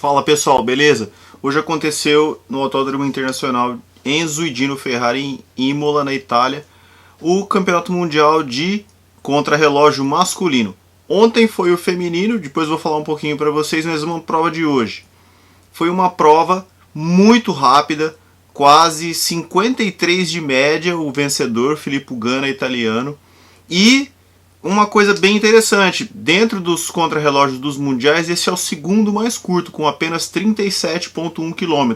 Fala pessoal, beleza? Hoje aconteceu no Autódromo Internacional Enzo e Dino Ferrari em Imola, na Itália, o Campeonato Mundial de Contrarrelógio Masculino. Ontem foi o feminino, depois vou falar um pouquinho para vocês, mas uma prova de hoje. Foi uma prova muito rápida, quase 53 de média, o vencedor, Filippo Ganna, italiano. E uma coisa bem interessante, dentro dos contrarrelógios dos mundiais, esse é o segundo mais curto, com apenas 37,1 km.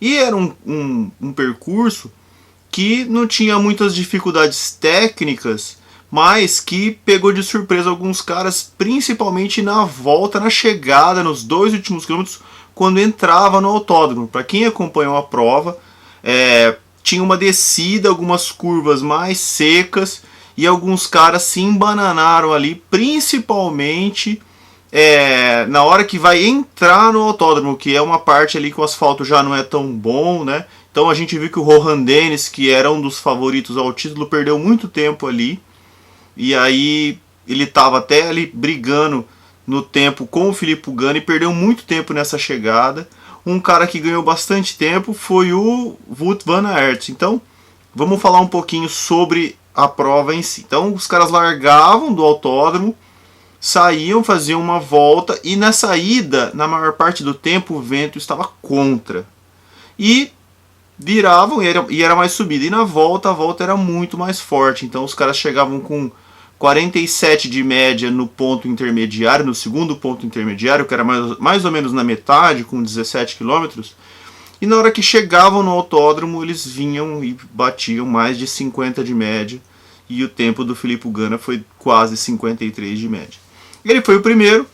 E era um percurso que não tinha muitas dificuldades técnicas, mas que pegou de surpresa alguns caras, principalmente na volta, na chegada, nos dois últimos quilômetros, quando entrava no autódromo. Para quem acompanhou a prova, tinha uma descida, algumas curvas mais secas, e alguns caras se embananaram ali, principalmente na hora que vai entrar no autódromo, que é uma parte ali que o asfalto já não é tão bom, né? Então a gente viu que o Rohan Dennis, que era um dos favoritos ao título, perdeu muito tempo ali. E aí ele estava até ali brigando no tempo com o Filippo Ganna e perdeu muito tempo nessa chegada. Um cara que ganhou bastante tempo foi o Wout van Aert. Então vamos falar um pouquinho sobre a prova em si. Então os caras largavam do autódromo, saíam, faziam uma volta, e na saída, na maior parte do tempo, o vento estava contra. E viravam e era mais subida. E na volta, a volta era muito mais forte. Então os caras chegavam com 47 de média no ponto intermediário, no segundo ponto intermediário, que era mais ou menos na metade, com 17 km. E na hora que chegavam no autódromo, eles vinham e batiam mais de 50 de média. E o tempo do Filippo Ganna foi quase 53 de média. Ele foi o primeiro.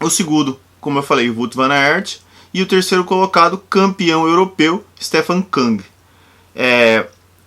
O segundo, como eu falei, Wout van Aert. E o terceiro colocado, campeão europeu, Stefan Kung.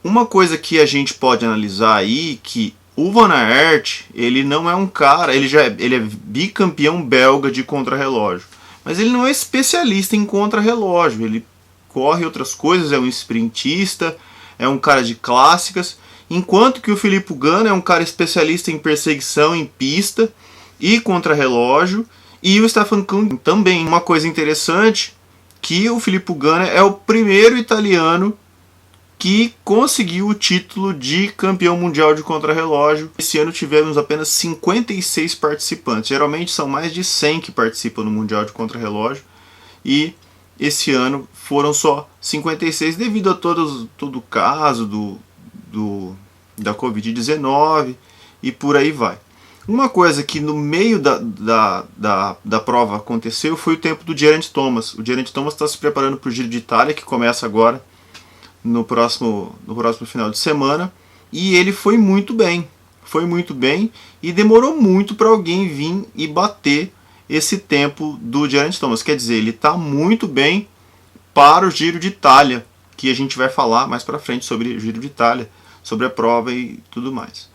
Uma coisa que a gente pode analisar aí, que o Van Aert, ele não é um cara, ele é bicampeão belga de contrarrelógio. Mas ele não é especialista em contrarrelógio, ele corre outras coisas, é um sprintista, é um cara de clássicas, enquanto que o Filippo Ganna é um cara especialista em perseguição em pista e contrarrelógio, e o Stefan Kung também. Uma coisa interessante, que o Filippo Ganna é o primeiro italiano que conseguiu o título de campeão mundial de contrarrelógio. Esse ano tivemos apenas 56 participantes. Geralmente são mais de 100 que participam no Mundial de Contrarrelógio. E esse ano foram só 56 devido a todo o caso da Covid-19 e por aí vai. Uma coisa que no meio da prova aconteceu foi o tempo do Geraint Thomas. O Geraint Thomas está se preparando para o Giro de Itália, que começa agora no próximo final de semana, e ele foi muito bem e demorou muito para alguém vir e bater esse tempo do Geraint Thomas. Quer dizer, ele está muito bem para o Giro de Itália, que a gente vai falar mais para frente sobre o Giro de Itália, sobre a prova e tudo mais.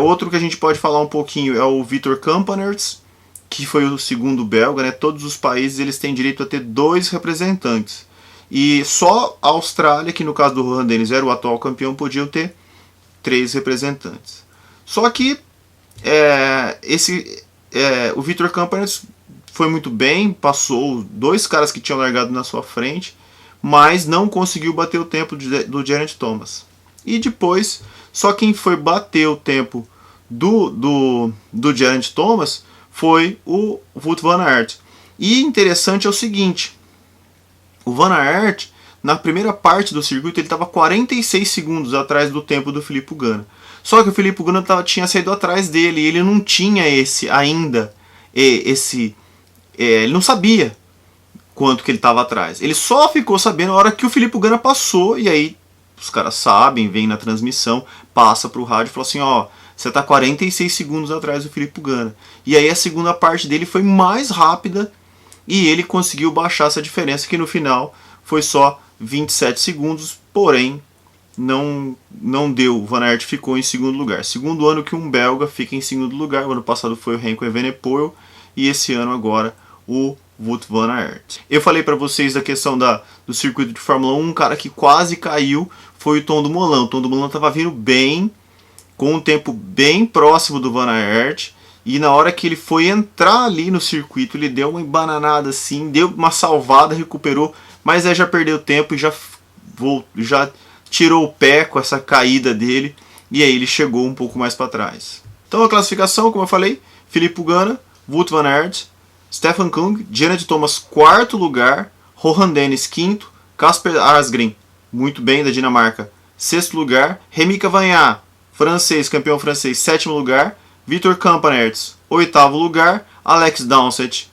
Outro que a gente pode falar um pouquinho é o Victor Campenaerts, que foi o segundo belga, né? Todos os países eles têm direito a ter 2 representantes. E só a Austrália, que no caso do Rohan Dennis era o atual campeão, podiam ter 3 representantes. Só que o Victor Campenaerts foi muito bem, passou 2 caras que tinham largado na sua frente, mas não conseguiu bater o tempo do Geraint Thomas. E depois, só quem foi bater o tempo do Geraint Thomas foi o Wout van Aert. E interessante é o seguinte: o Van Aert, na primeira parte do circuito, ele estava 46 segundos atrás do tempo do Filippo Ganna. Só que o Filippo Ganna tinha saído atrás dele, e ele não tinha ele não sabia quanto que ele estava atrás. Ele só ficou sabendo na hora que o Filippo Ganna passou, e aí os caras sabem, vem na transmissão, passa para o rádio e fala assim: ó, você está 46 segundos atrás do Filippo Ganna. E aí a segunda parte dele foi mais rápida, e ele conseguiu baixar essa diferença, que no final foi só 27 segundos, porém não deu. O Van Aert ficou em segundo lugar. Segundo ano que um belga fica em segundo lugar. O ano passado foi o Remco Evenepoel e esse ano agora o Wout van Aert. Eu falei para vocês da questão do circuito de Fórmula 1, um cara que quase caiu foi o Tom Dumoulin. O Tom Dumoulin estava vindo bem, com um tempo bem próximo do Van Aert, e na hora que ele foi entrar ali no circuito, ele deu uma embananada assim, deu uma salvada, recuperou, mas aí já perdeu tempo e já tirou o pé com essa caída dele, e aí ele chegou um pouco mais para trás. Então a classificação, como eu falei, Filip Ganna, Wout van Aert, Stefan Kung, Geraint Thomas, quarto lugar, Rohan Dennis, quinto, Casper Asgreen, muito bem, da Dinamarca, sexto lugar, Rémi Cavagna, francês, campeão francês, sétimo lugar, Victor Campenaerts, oitavo lugar, Alex Dowsett,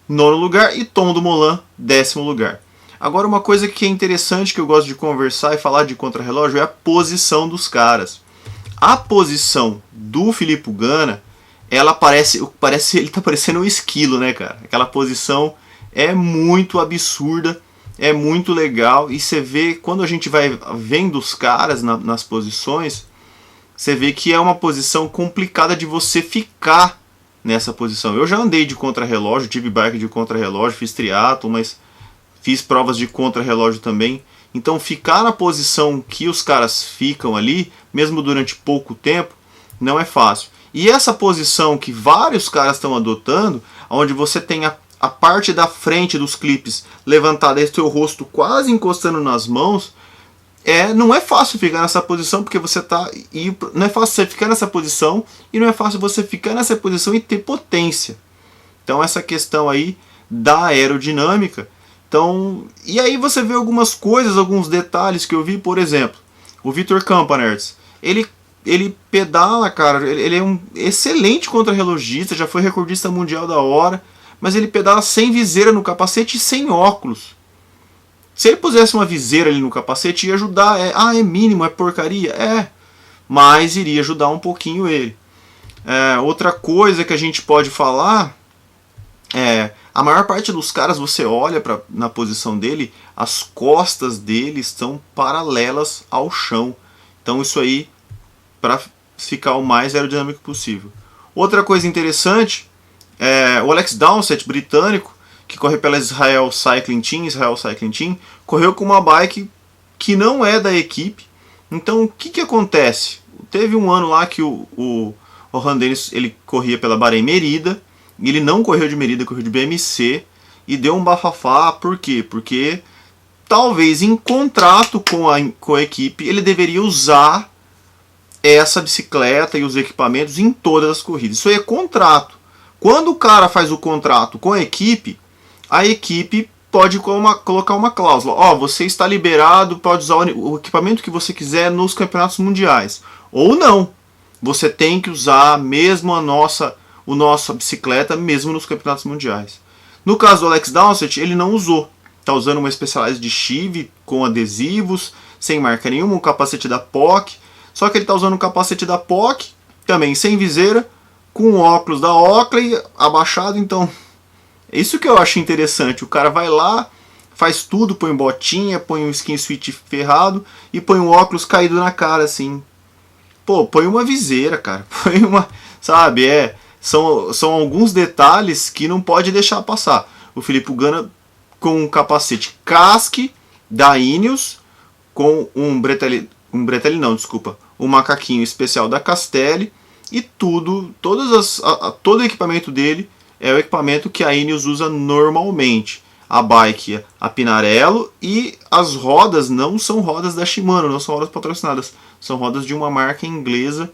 nono lugar, e Tom Dumoulin, décimo lugar. Agora, uma coisa que é interessante, que eu gosto de conversar e falar de contrarrelógio, é a posição dos caras. A posição do Filip Ganna, ela parece ele tá parecendo um esquilo, né, cara? Aquela posição é muito absurda, é muito legal, e você vê, quando a gente vai vendo os caras nas posições, você vê que é uma posição complicada de você ficar nessa posição. Eu já andei de contrarrelógio, tive bike de contrarrelógio, fiz triatlo, mas fiz provas de contrarrelógio também. Então ficar na posição que os caras ficam ali, mesmo durante pouco tempo, não é fácil. E essa posição que vários caras estão adotando, onde você tem a parte da frente dos clipes levantada e seu rosto quase encostando nas mãos, não é fácil ficar nessa posição, porque não é fácil você ficar nessa posição, e não é fácil você ficar nessa posição e ter potência. Então essa questão aí da aerodinâmica. Então, e aí você vê algumas coisas, alguns detalhes que eu vi, por exemplo, o Victor Campenaerts, ele pedala, cara, ele é um excelente contrarrelogista, já foi recordista mundial da hora, mas ele pedala sem viseira no capacete e sem óculos. Se ele pusesse uma viseira ali no capacete, ia ajudar. É mínimo, é porcaria? Mas iria ajudar um pouquinho ele. Outra coisa que a gente pode falar a maior parte dos caras, você olha na posição dele, as costas dele estão paralelas ao chão. Então isso aí, para ficar o mais aerodinâmico possível. Outra coisa interessante, o Alex Dowsett, britânico, que corre pela Israel Cycling Team, correu com uma bike que não é da equipe. Então o que acontece? Teve um ano lá que o Rohan Dennis, ele corria pela Bahrein Merida, e ele não correu de Merida, correu de BMC, e deu um bafafá. Por quê? Porque talvez em contrato com a equipe ele deveria usar essa bicicleta e os equipamentos em todas as corridas. Isso aí é contrato. Quando o cara faz o contrato com a equipe pode colocar uma cláusula. Você está liberado, pode usar o equipamento que você quiser nos campeonatos mundiais. Ou não. Você tem que usar mesmo a nossa bicicleta, mesmo nos campeonatos mundiais. No caso do Alex Dowsett, ele não usou. Está usando uma Specialized Chive com adesivos, sem marca nenhuma, um capacete da POC. Só que ele está usando um capacete da POC, também sem viseira, com óculos da Oakley abaixado. Então, é isso que eu acho interessante. O cara vai lá, faz tudo, põe botinha, põe um skin suit ferrado e põe um óculos caído na cara, assim. Pô, põe uma viseira, cara. Põe uma... Sabe, são alguns detalhes que não pode deixar passar. O Filip Ganna com um capacete casque da Ineos, com um macaquinho especial da Castelli, e todo o equipamento dele é o equipamento que a Ineos usa normalmente. A bike, a Pinarello, e as rodas não são rodas da Shimano, não são rodas patrocinadas, são rodas de uma marca inglesa,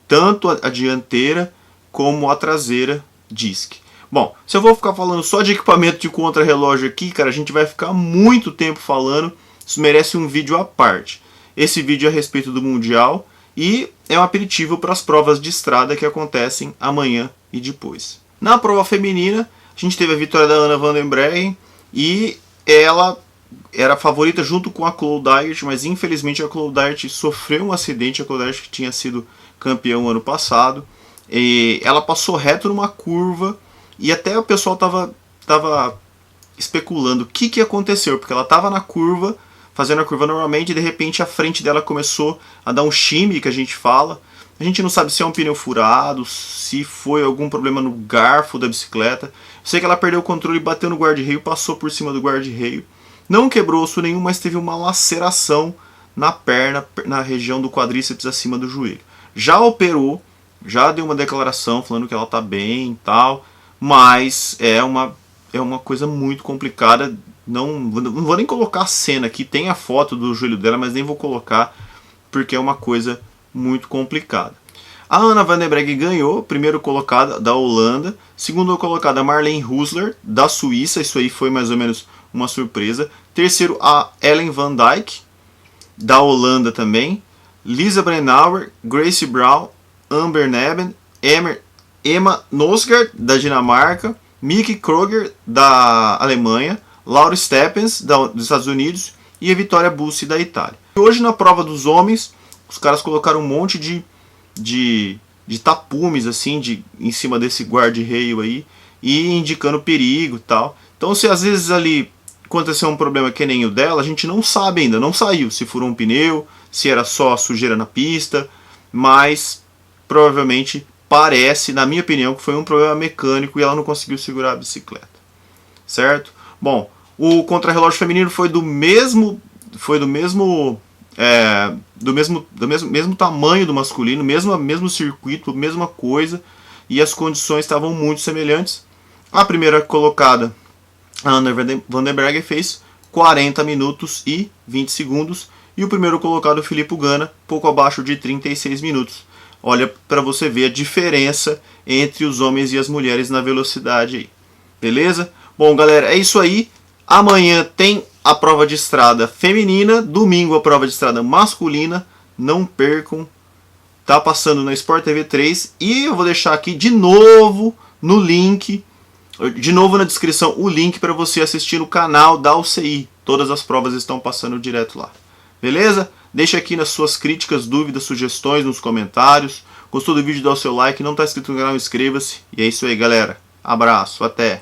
tanto a dianteira como a traseira disc. Bom, se eu vou ficar falando só de equipamento de contrarrelógio aqui, cara, a gente vai ficar muito tempo falando, isso merece um vídeo à parte. Esse vídeo é a respeito do Mundial e é um aperitivo para as provas de estrada que acontecem amanhã e depois. Na prova feminina, a gente teve a vitória da Anna van den Breggen, e ela era a favorita junto com a Chloe Dygert, mas infelizmente a Chloe Dygert sofreu um acidente. A Chloe Dygert, que tinha sido campeão ano passado, e ela passou reto numa curva, e até o pessoal estava especulando o que aconteceu, porque ela estava na curva, fazendo a curva normalmente, e de repente a frente dela começou a dar um shimmy, que a gente fala. A gente não sabe se é um pneu furado, se foi algum problema no garfo da bicicleta. Eu sei que ela perdeu o controle, bateu no guarda-reio, passou por cima do guarda-reio. Não quebrou osso nenhum, mas teve uma laceração na perna, na região do quadríceps acima do joelho. Já operou, já deu uma declaração falando que ela tá bem e tal, mas é uma coisa muito complicada. Não vou nem colocar a cena aqui, tem a foto do joelho dela, mas nem vou colocar porque é uma coisa muito complicada. A Anna van der Breggen ganhou, primeiro colocada da Holanda, segundo colocada Marlene Hussler da Suíça, isso aí foi mais ou menos uma surpresa. Terceiro a Ellen van Dijk da Holanda também, Lisa Brennauer, Grace Brown, Amber Neben, Emma Nosgard da Dinamarca, Mickey Kroger da Alemanha, Laura Stephens dos Estados Unidos e a Vittoria Bussi da Itália. E hoje na prova dos homens, os caras colocaram um monte de tapumes assim, em cima desse guarda-reio aí, e indicando perigo e tal. Então se às vezes ali aconteceu um problema que nem o dela, a gente não sabe ainda, não saiu se furou um pneu, se era só sujeira na pista, mas provavelmente parece, na minha opinião, que foi um problema mecânico e ela não conseguiu segurar a bicicleta, certo? Bom, o contrarrelógio feminino foi do mesmo tamanho do masculino, mesmo circuito, mesma coisa, e as condições estavam muito semelhantes. A primeira colocada, a Anna van der Breggen, fez 40 minutos e 20 segundos, e o primeiro colocado, o Filippo Ganna, pouco abaixo de 36 minutos. Olha para você ver a diferença entre os homens e as mulheres na velocidade aí. Beleza? Bom, galera, é isso aí. Amanhã tem a prova de estrada feminina, domingo a prova de estrada masculina. Não percam. Tá passando na Sport TV 3 e eu vou deixar aqui de novo no link, de novo na descrição, o link para você assistir no canal da UCI. Todas as provas estão passando direto lá. Beleza? Deixa aqui nas suas críticas, dúvidas, sugestões nos comentários. Gostou do vídeo? Dá o seu like. Não está inscrito no canal, inscreva-se. E é isso aí, galera. Abraço, até!